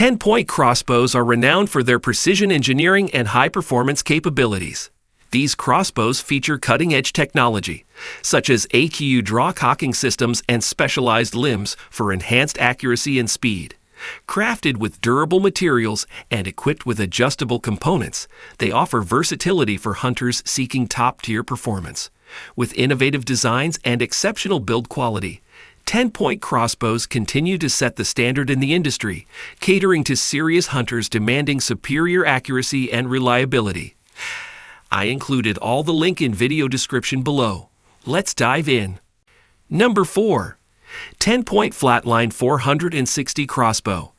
10-point crossbows are renowned for their precision engineering and high-performance capabilities. These crossbows feature cutting-edge technology, such as AQU draw cocking systems and specialized limbs for enhanced accuracy and speed. Crafted with durable materials and equipped with adjustable components, they offer versatility for hunters seeking top-tier performance. With innovative designs and exceptional build quality, 10-point crossbows continue to set the standard in the industry, catering to serious hunters demanding superior accuracy and reliability. I included all the link in video description below. Let's dive in. Number 4. 10-point Flatline 460 Crossbow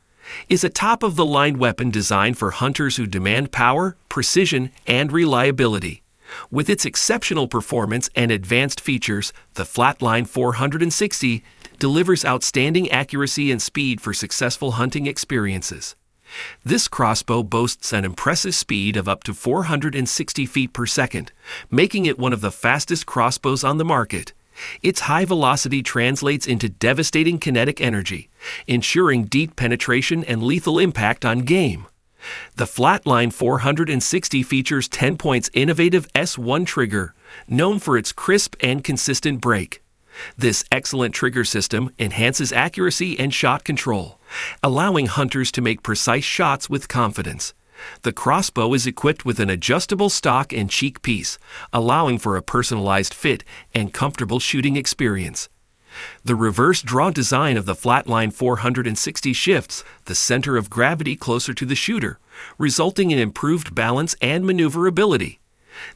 is a top-of-the-line weapon designed for hunters who demand power, precision, and reliability. With its exceptional performance and advanced features, the Flatline 460 delivers outstanding accuracy and speed for successful hunting experiences. This crossbow boasts an impressive speed of up to 460 feet per second, making it one of the fastest crossbows on the market. Its high velocity translates into devastating kinetic energy, ensuring deep penetration and lethal impact on game. The Flatline 460 features 10-point's innovative S1 trigger, known for its crisp and consistent break. This excellent trigger system enhances accuracy and shot control, allowing hunters to make precise shots with confidence. The crossbow is equipped with an adjustable stock and cheek piece, allowing for a personalized fit and comfortable shooting experience. The reverse draw design of the Flatline 460 shifts the center of gravity closer to the shooter, resulting in improved balance and maneuverability.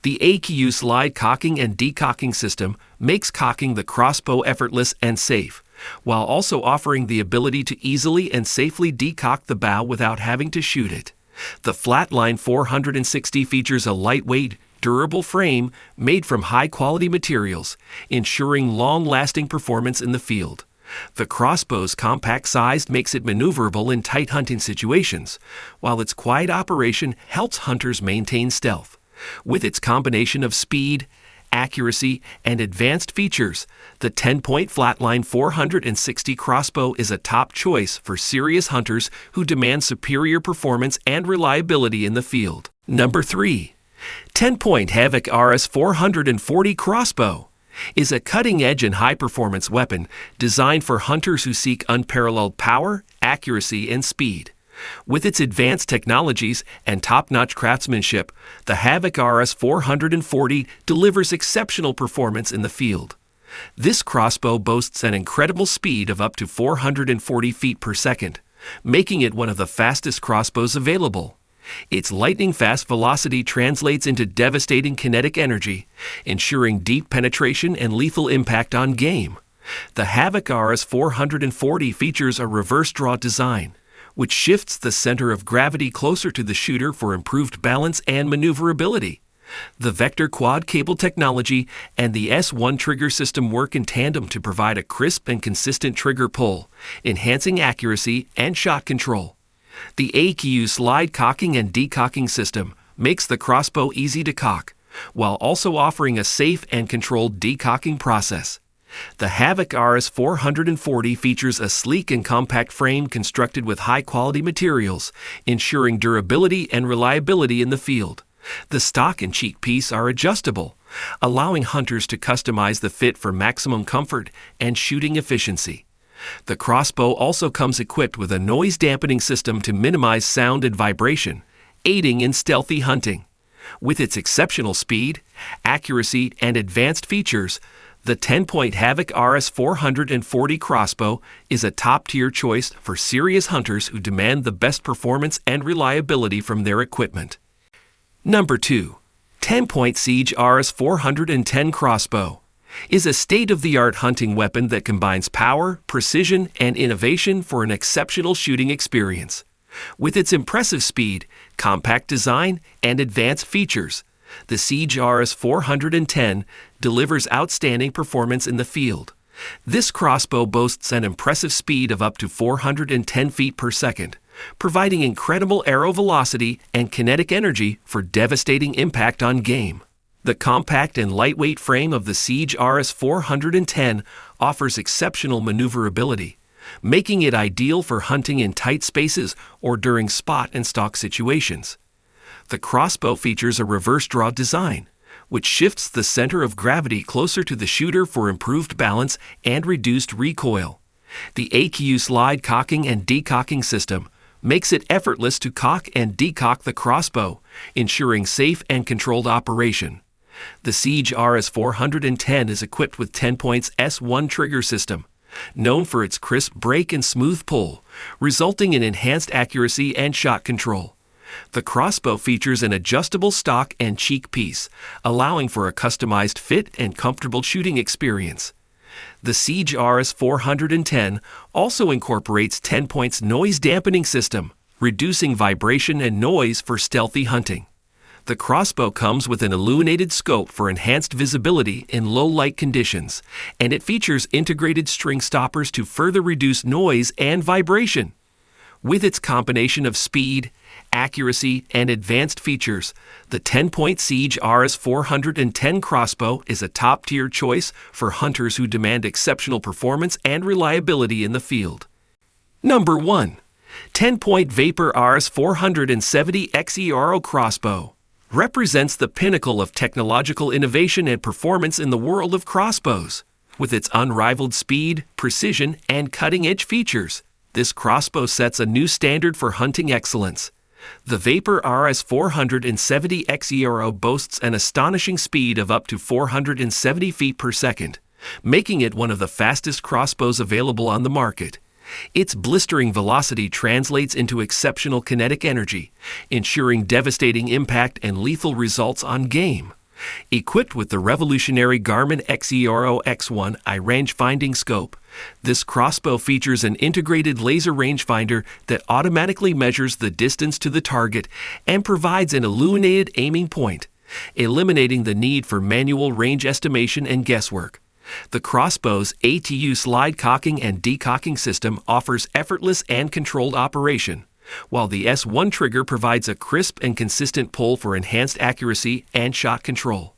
The AQU slide cocking and decocking system makes cocking the crossbow effortless and safe, while also offering the ability to easily and safely decock the bow without having to shoot it. The Flatline 460 features a lightweight, durable frame made from high-quality materials, ensuring long-lasting performance in the field. The crossbow's compact size makes it maneuverable in tight hunting situations, while its quiet operation helps hunters maintain stealth. With its combination of speed, accuracy, and advanced features, the 10-point Flatline 460 crossbow is a top choice for serious hunters who demand superior performance and reliability in the field. Number 3. 10-point Havoc RS 440 Crossbow is a cutting-edge and high-performance weapon designed for hunters who seek unparalleled power, accuracy, and speed. With its advanced technologies and top-notch craftsmanship, the Havoc RS 440 delivers exceptional performance in the field. This crossbow boasts an incredible speed of up to 440 feet per second, making it one of the fastest crossbows available. Its lightning-fast velocity translates into devastating kinetic energy, ensuring deep penetration and lethal impact on game. The Havoc RS 440 features a reverse draw design, which shifts the center of gravity closer to the shooter for improved balance and maneuverability. The vector quad cable technology and the S1 trigger system work in tandem to provide a crisp and consistent trigger pull, enhancing accuracy and shot control. The AQU slide cocking and decocking system makes the crossbow easy to cock, while also offering a safe and controlled decocking process. The Havoc RS 440 features a sleek and compact frame constructed with high-quality materials, ensuring durability and reliability in the field. The stock and cheek piece are adjustable, allowing hunters to customize the fit for maximum comfort and shooting efficiency. The crossbow also comes equipped with a noise-dampening system to minimize sound and vibration, aiding in stealthy hunting. With its exceptional speed, accuracy, and advanced features, the 10-point Havoc RS 440 crossbow is a top-tier choice for serious hunters who demand the best performance and reliability from their equipment. Number 2. 10-point Siege RS 410 Crossbow is a state-of-the-art hunting weapon that combines power, precision, and innovation for an exceptional shooting experience. With its impressive speed, compact design, and advanced features, the Siege RS 410 delivers outstanding performance in the field. This crossbow boasts an impressive speed of up to 410 feet per second, providing incredible arrow velocity and kinetic energy for devastating impact on game. The compact and lightweight frame of the Siege RS 410 offers exceptional maneuverability, making it ideal for hunting in tight spaces or during spot and stalk situations. The crossbow features a reverse draw design, which shifts the center of gravity closer to the shooter for improved balance and reduced recoil. The AQU slide cocking and decocking system makes it effortless to cock and decock the crossbow, ensuring safe and controlled operation. The Siege RS-410 is equipped with Tenpoint's S1 trigger system, known for its crisp break and smooth pull, resulting in enhanced accuracy and shot control. The crossbow features an adjustable stock and cheek piece, allowing for a customized fit and comfortable shooting experience. The Siege RS-410 also incorporates Tenpoint's noise dampening system, reducing vibration and noise for stealthy hunting. The crossbow comes with an illuminated scope for enhanced visibility in low light conditions, and it features integrated string stoppers to further reduce noise and vibration. With its combination of speed, accuracy, and advanced features, the Tenpoint Siege RS-410 crossbow is a top-tier choice for hunters who demand exceptional performance and reliability in the field. Number 1. Tenpoint Vapor RS-470 XERO Crossbow represents the pinnacle of technological innovation and performance in the world of crossbows. With its unrivaled speed, precision, and cutting-edge features, this crossbow sets a new standard for hunting excellence. The Vapor RS-470 XERO boasts an astonishing speed of up to 470 feet per second, making it one of the fastest crossbows available on the market. Its blistering velocity translates into exceptional kinetic energy, ensuring devastating impact and lethal results on game. Equipped with the revolutionary Garmin XERO X1 range-finding scope, this crossbow features an integrated laser rangefinder that automatically measures the distance to the target and provides an illuminated aiming point, eliminating the need for manual range estimation and guesswork. The crossbow's ATU slide cocking and decocking system offers effortless and controlled operation, while the S1 trigger provides a crisp and consistent pull for enhanced accuracy and shot control.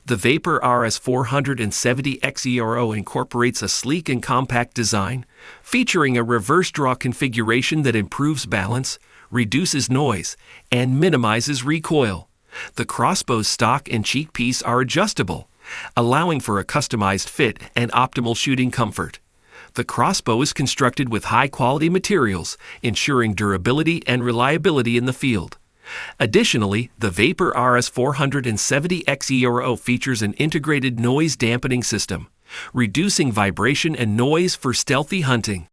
The Vapor RS-470 XERO incorporates a sleek and compact design, featuring a reverse draw configuration that improves balance, reduces noise, and minimizes recoil. The crossbow's stock and cheek piece are adjustable, allowing for a customized fit and optimal shooting comfort. The crossbow is constructed with high-quality materials, ensuring durability and reliability in the field. Additionally, the Vapor RS-470 XERO features an integrated noise dampening system, reducing vibration and noise for stealthy hunting.